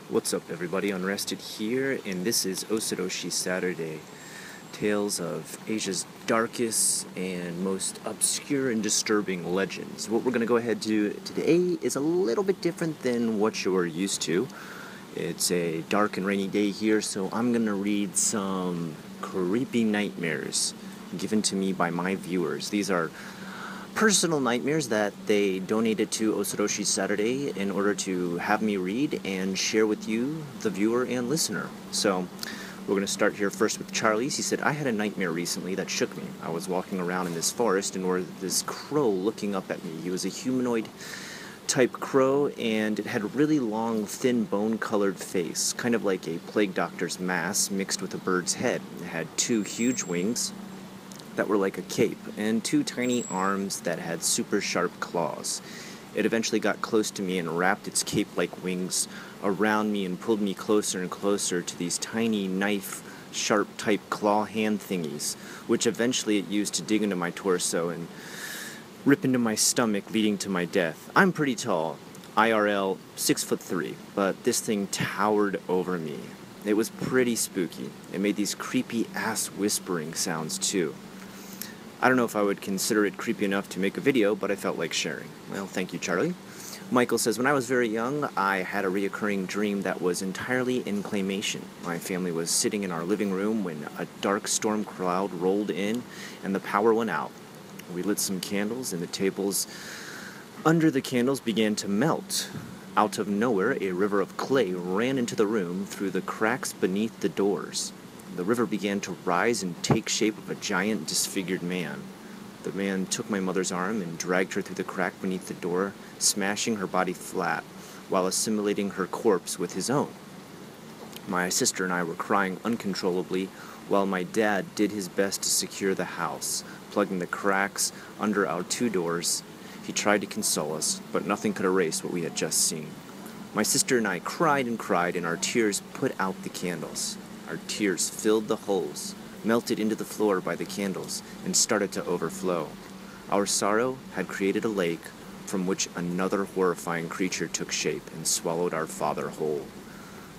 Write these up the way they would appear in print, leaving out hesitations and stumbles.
What's up, everybody? Unrested here, and this is Osoroshi Saturday, tales of Asia's darkest and most obscure and disturbing legends. What we're going to go ahead to today is a little bit different than what you're used to. It's a dark and rainy day here, so I'm going to read some creepy nightmares given to me by my viewers. These are personal nightmares that they donated to Osoroshi Saturday in order to have me read and share with you, the viewer and listener. So we're going to start here first with Charlie's. He said, I had a nightmare recently that shook me. I was walking around in this forest and there was this crow looking up at me. He was a humanoid type crow, and it had a really long, thin, bone-colored face, kind of like a plague doctor's mask mixed with a bird's head. It had two huge wings that were like a cape, and two tiny arms that had super sharp claws. It eventually got close to me and wrapped its cape-like wings around me and pulled me closer and closer to these tiny knife-sharp type claw hand thingies, which eventually it used to dig into my torso and rip into my stomach, leading to my death. I'm pretty tall, IRL 6'3", but this thing towered over me. It was pretty spooky. It made these creepy ass whispering sounds too. I don't know if I would consider it creepy enough to make a video, but I felt like sharing. Well, thank you, Charlie. Michael says, when I was very young, I had a reoccurring dream that was entirely in claymation. My family was sitting in our living room when a dark storm cloud rolled in and the power went out. We lit some candles and the tables under the candles began to melt. Out of nowhere, a river of clay ran into the room through the cracks beneath the doors. The river began to rise and take shape of a giant, disfigured man. The man took my mother's arm and dragged her through the crack beneath the door, smashing her body flat, while assimilating her corpse with his own. My sister and I were crying uncontrollably, while my dad did his best to secure the house, plugging the cracks under our two doors. He tried to console us, but nothing could erase what we had just seen. My sister and I cried, and our tears put out the candles. Our tears filled the holes, melted into the floor by the candles, and started to overflow. Our sorrow had created a lake from which another horrifying creature took shape and swallowed our father whole.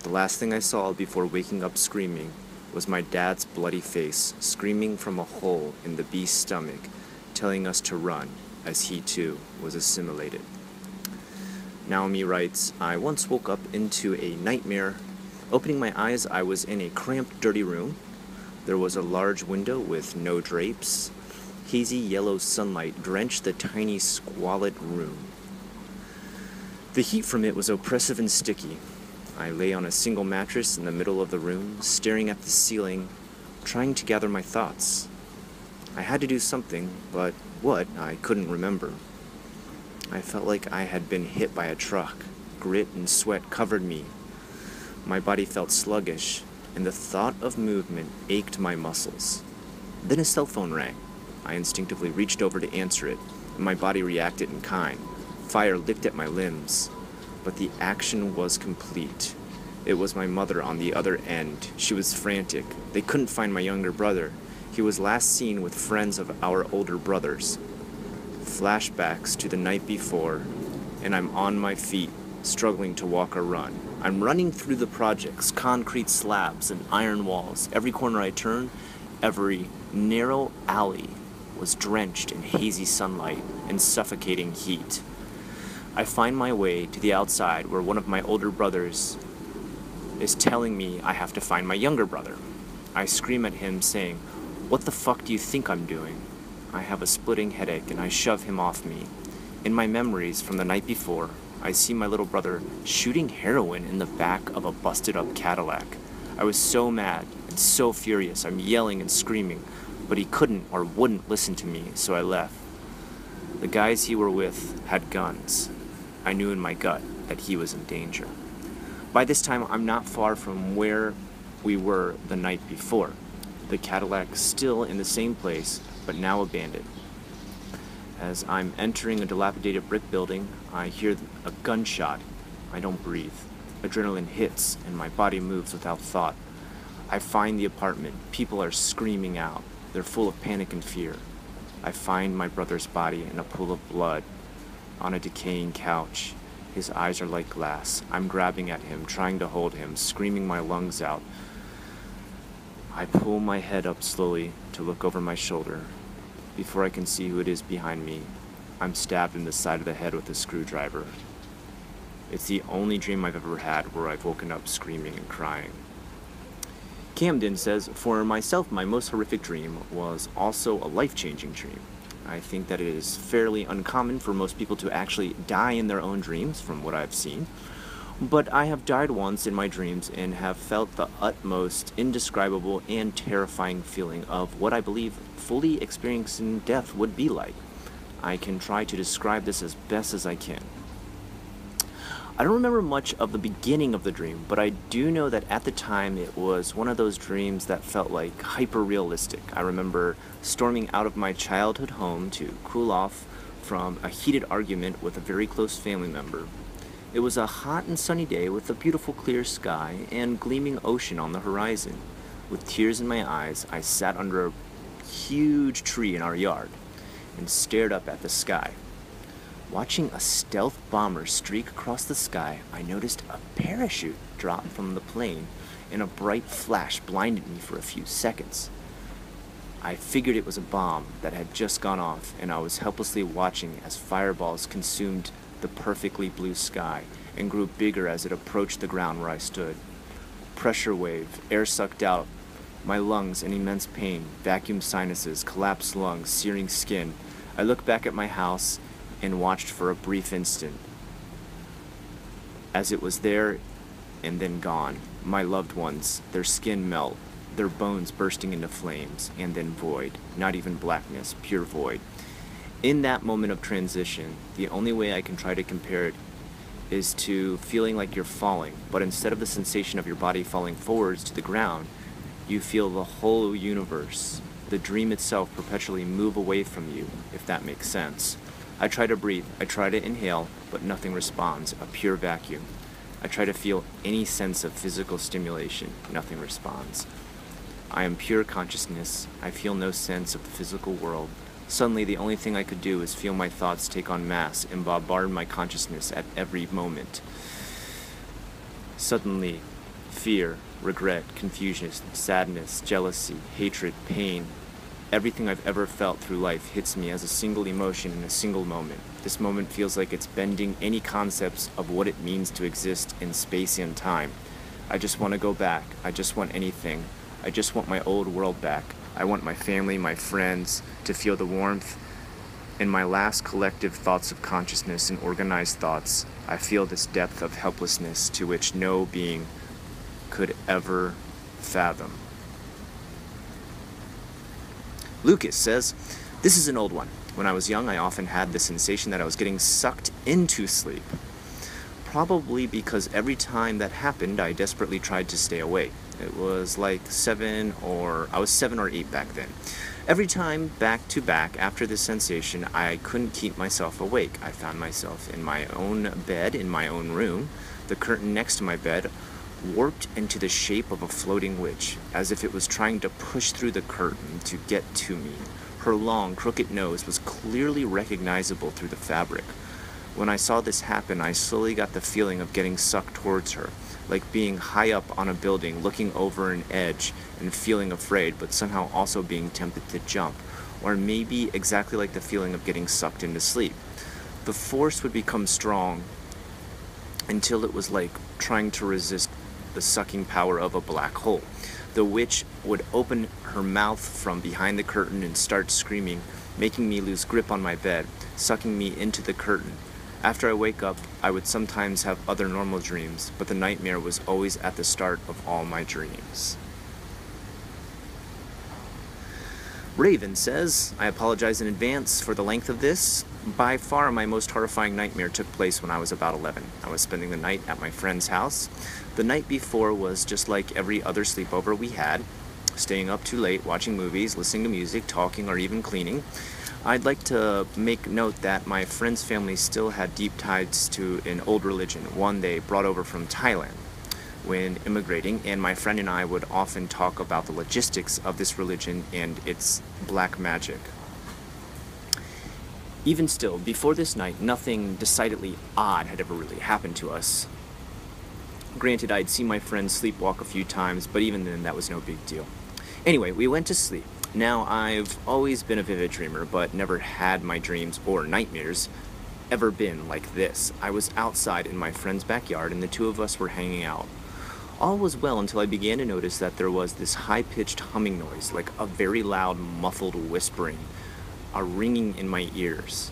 The last thing I saw before waking up screaming was my dad's bloody face screaming from a hole in the beast's stomach, telling us to run, as he too was assimilated. Naomi writes, I once woke up into a nightmare. Opening my eyes, I was in a cramped, dirty room. There was a large window with no drapes. Hazy yellow sunlight drenched the tiny, squalid room. The heat from it was oppressive and sticky. I lay on a single mattress in the middle of the room, staring at the ceiling, trying to gather my thoughts. I had to do something, but what, I couldn't remember. I felt like I had been hit by a truck. Grit and sweat covered me. My body felt sluggish, and the thought of movement ached my muscles. Then a cell phone rang. I instinctively reached over to answer it, and my body reacted in kind. Fire licked at my limbs, but the action was complete. It was my mother on the other end. She was frantic. They couldn't find my younger brother. He was last seen with friends of our older brothers. Flashbacks to the night before, and I'm on my feet, struggling to walk or run. I'm running through the projects, concrete slabs and iron walls. Every corner I turned, every narrow alley was drenched in hazy sunlight and suffocating heat. I find my way to the outside where one of my older brothers is telling me I have to find my younger brother. I scream at him saying, "What the fuck do you think I'm doing?" I have a splitting headache and I shove him off me. In my memories from the night before, I see my little brother shooting heroin in the back of a busted-up Cadillac. I was so mad and so furious, I'm yelling and screaming, but he couldn't or wouldn't listen to me, so I left. The guys he were with had guns. I knew in my gut that he was in danger. By this time, I'm not far from where we were the night before. The Cadillac still in the same place, but now abandoned. As I'm entering a dilapidated brick building, I hear a gunshot. I don't breathe. Adrenaline hits, and my body moves without thought. I find the apartment. People are screaming out. They're full of panic and fear. I find my brother's body in a pool of blood on a decaying couch. His eyes are like glass. I'm grabbing at him, trying to hold him, screaming my lungs out. I pull my head up slowly to look over my shoulder. Before I can see who it is behind me, I'm stabbed in the side of the head with a screwdriver. It's the only dream I've ever had where I've woken up screaming and crying. Camden says, for myself, my most horrific dream was also a life-changing dream. I think that it is fairly uncommon for most people to actually die in their own dreams, from what I've seen. But I have died once in my dreams and have felt the utmost indescribable and terrifying feeling of what I believe fully experiencing death would be like. I can try to describe this as best as I can. I don't remember much of the beginning of the dream, but I do know that at the time it was one of those dreams that felt like hyper-realistic. I remember storming out of my childhood home to cool off from a heated argument with a very close family member. It was a hot and sunny day with a beautiful clear sky and gleaming ocean on the horizon. With tears in my eyes, I sat under a huge tree in our yard and stared up at the sky. Watching a stealth bomber streak across the sky, I noticed a parachute drop from the plane, and a bright flash blinded me for a few seconds. I figured it was a bomb that had just gone off, and I was helplessly watching as fireballs consumed the perfectly blue sky and grew bigger as it approached the ground where I stood. Pressure wave, air sucked out, my lungs in immense pain, vacuum sinuses, collapsed lungs, searing skin. I looked back at my house and watched for a brief instant as it was there and then gone. My loved ones, their skin melt, their bones bursting into flames, and then void, not even blackness, pure void. In that moment of transition, the only way I can try to compare it is to feeling like you're falling, but instead of the sensation of your body falling forwards to the ground, you feel the whole universe, the dream itself, perpetually move away from you, if that makes sense. I try to breathe, I try to inhale, but nothing responds, a pure vacuum. I try to feel any sense of physical stimulation, nothing responds. I am pure consciousness, I feel no sense of the physical world. Suddenly, the only thing I could do is feel my thoughts take on mass and bombard my consciousness at every moment. Suddenly, fear, regret, confusion, sadness, jealousy, hatred, pain, everything I've ever felt through life hits me as a single emotion in a single moment. This moment feels like it's bending any concepts of what it means to exist in space and time. I just want to go back. I just want anything. I just want my old world back. I want my family, my friends, to feel the warmth. In my last collective thoughts of consciousness and organized thoughts, I feel this depth of helplessness to which no being could ever fathom. Lucas says, this is an old one. When I was young, I often had the sensation that I was getting sucked into sleep. Probably because every time that happened, I desperately tried to stay awake. It was like I was 7 or 8 back then. Every time, back to back, after this sensation, I couldn't keep myself awake. I found myself in my own bed, in my own room. The curtain next to my bed warped into the shape of a floating witch, as if it was trying to push through the curtain to get to me. Her long, crooked nose was clearly recognizable through the fabric. When I saw this happen, I slowly got the feeling of getting sucked towards her, like being high up on a building, looking over an edge and feeling afraid, but somehow also being tempted to jump, or maybe exactly like the feeling of getting sucked into sleep. The force would become strong until it was like trying to resist the sucking power of a black hole. The witch would open her mouth from behind the curtain and start screaming, making me lose grip on my bed, sucking me into the curtain. After I wake up, I would sometimes have other normal dreams, but the nightmare was always at the start of all my dreams. Raven says, I apologize in advance for the length of this. By far, my most horrifying nightmare took place when I was about 11. I was spending the night at my friend's house. The night before was just like every other sleepover we had, staying up too late, watching movies, listening to music, talking, or even cleaning. I'd like to make note that my friend's family still had deep ties to an old religion, one they brought over from Thailand when immigrating, and my friend and I would often talk about the logistics of this religion and its black magic. Even still, before this night, nothing decidedly odd had ever really happened to us. Granted, I'd seen my friend sleepwalk a few times, but even then, that was no big deal. Anyway, we went to sleep. Now, I've always been a vivid dreamer, but never had my dreams or nightmares ever been like this. I was outside in my friend's backyard, and the two of us were hanging out. All was well until I began to notice that there was this high-pitched humming noise, like a very loud, muffled whispering, a ringing in my ears.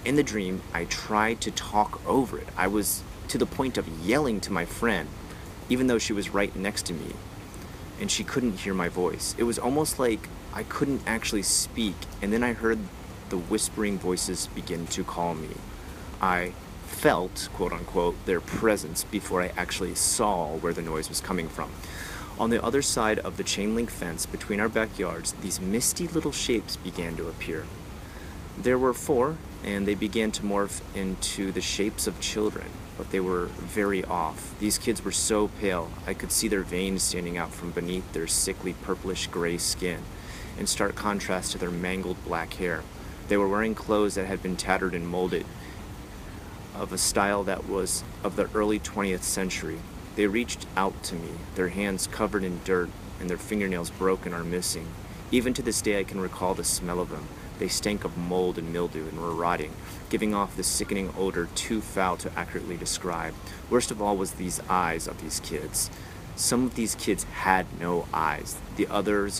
In the dream, I tried to talk over it. I was to the point of yelling to my friend, even though she was right next to me, and she couldn't hear my voice. It was almost like I couldn't actually speak, and then I heard the whispering voices begin to call me. I felt, quote unquote, their presence before I actually saw where the noise was coming from. On the other side of the chain link fence between our backyards, these misty little shapes began to appear. There were 4, and they began to morph into the shapes of children, but they were very off. These kids were so pale, I could see their veins standing out from beneath their sickly purplish gray skin, in stark contrast to their mangled black hair. They were wearing clothes that had been tattered and molded, of a style that was of the early 20th century. They reached out to me, their hands covered in dirt and their fingernails broken or missing. Even to this day I can recall the smell of them. They stank of mold and mildew and were rotting, giving off the sickening odor too foul to accurately describe. Worst of all was these eyes of these kids. Some of these kids had no eyes, the others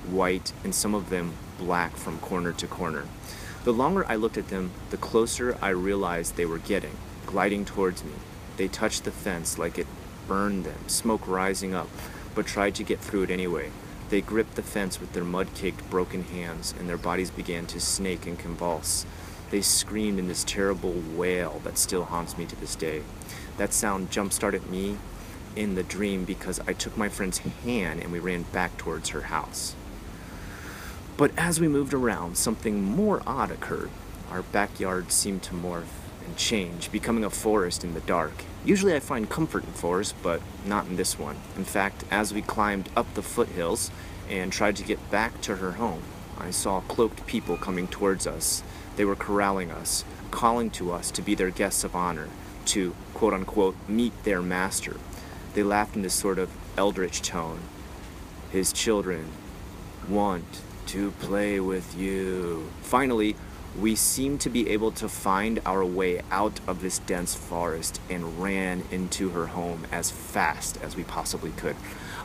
white, and some of them black from corner to corner. The longer I looked at them, the closer I realized they were getting, gliding towards me. They touched the fence like it burned them, smoke rising up, but tried to get through it anyway. They gripped the fence with their mud-caked, broken hands, and their bodies began to snake and convulse. They screamed in this terrible wail that still haunts me to this day. That sound jump-started me in the dream because I took my friend's hand and we ran back towards her house. But as we moved around, something more odd occurred. Our backyard seemed to morph and change, becoming a forest in the dark. Usually I find comfort in forests, but not in this one. In fact, as we climbed up the foothills and tried to get back to her home, I saw cloaked people coming towards us. They were corralling us, calling to us to be their guests of honor, to, quote-unquote, meet their master. They laughed in this sort of eldritch tone. His children want to play with you. Finally, we seemed to be able to find our way out of this dense forest and ran into her home as fast as we possibly could.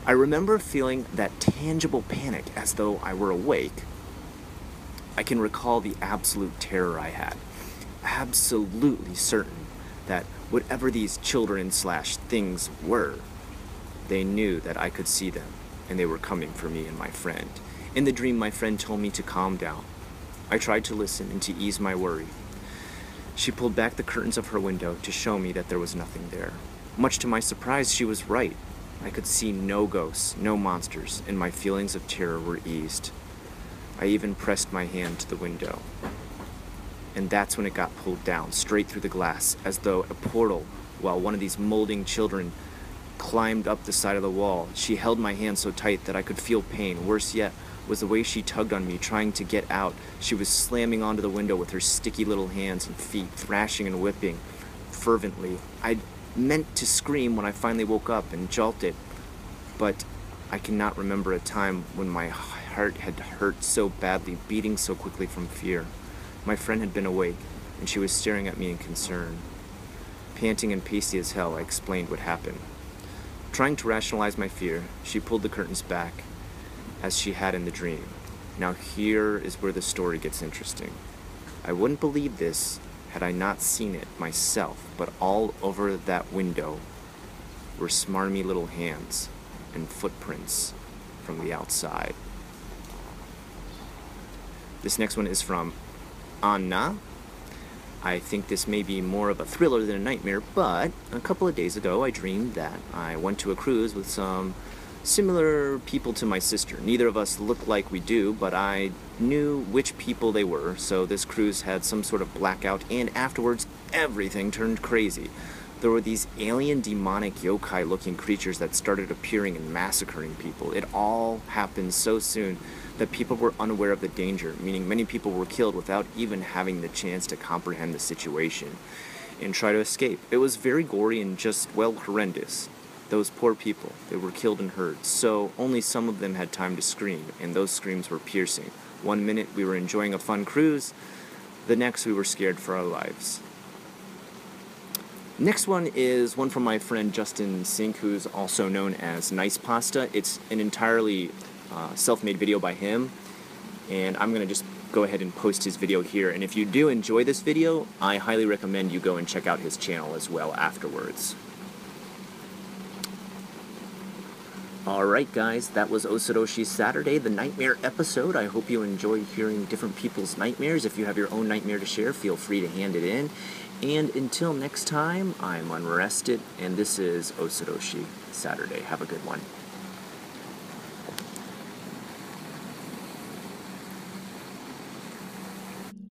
I remember feeling that tangible panic as though I were awake. I can recall the absolute terror I had, absolutely certain that whatever these children/things were, they knew that I could see them, and they were coming for me and my friend. In the dream, my friend told me to calm down. I tried to listen and to ease my worry. She pulled back the curtains of her window to show me that there was nothing there. Much to my surprise, she was right. I could see no ghosts, no monsters, and my feelings of terror were eased. I even pressed my hand to the window. And that's when it got pulled down, straight through the glass, as though a portal, while one of these molding children climbed up the side of the wall. She held my hand so tight that I could feel pain. Worse yet was the way she tugged on me, trying to get out. She was slamming onto the window with her sticky little hands and feet, thrashing and whipping fervently. I meant to scream when I finally woke up and jolted, but I cannot remember a time when my heart had hurt so badly, beating so quickly from fear. My friend had been awake, and she was staring at me in concern. Panting and pasty as hell, I explained what happened. Trying to rationalize my fear, she pulled the curtains back, as she had in the dream. Now here is where the story gets interesting. I wouldn't believe this had I not seen it myself, but all over that window were smarmy little hands and footprints from the outside. This next one is from Anna. I think this may be more of a thriller than a nightmare, but a couple of days ago I dreamed that I went to a cruise with some similar people to my sister. Neither of us looked like we do, but I knew which people they were, so this cruise had some sort of blackout, and afterwards everything turned crazy. there were these alien demonic yokai looking creatures that started appearing and massacring people. It all happened so soon that people were unaware of the danger, meaning many people were killed without even having the chance to comprehend the situation and try to escape. It was very gory and just, well, horrendous. Those poor people, they were killed in herds, so only some of them had time to scream, and those screams were piercing. One minute we were enjoying a fun cruise, the next we were scared for our lives. Next one is one from my friend Justin Sink, who's also known as Nice Pasta. It's an entirely self-made video by him, and I'm going to just go ahead and post his video here. And if you do enjoy this video, I highly recommend you go and check out his channel as well afterwards. Alright guys, that was Osoroshi Saturday, the nightmare episode. I hope you enjoy hearing different people's nightmares. If you have your own nightmare to share, feel free to hand it in. And until next time, I'm Unrested, and this is Osoroshi Saturday. Have a good one.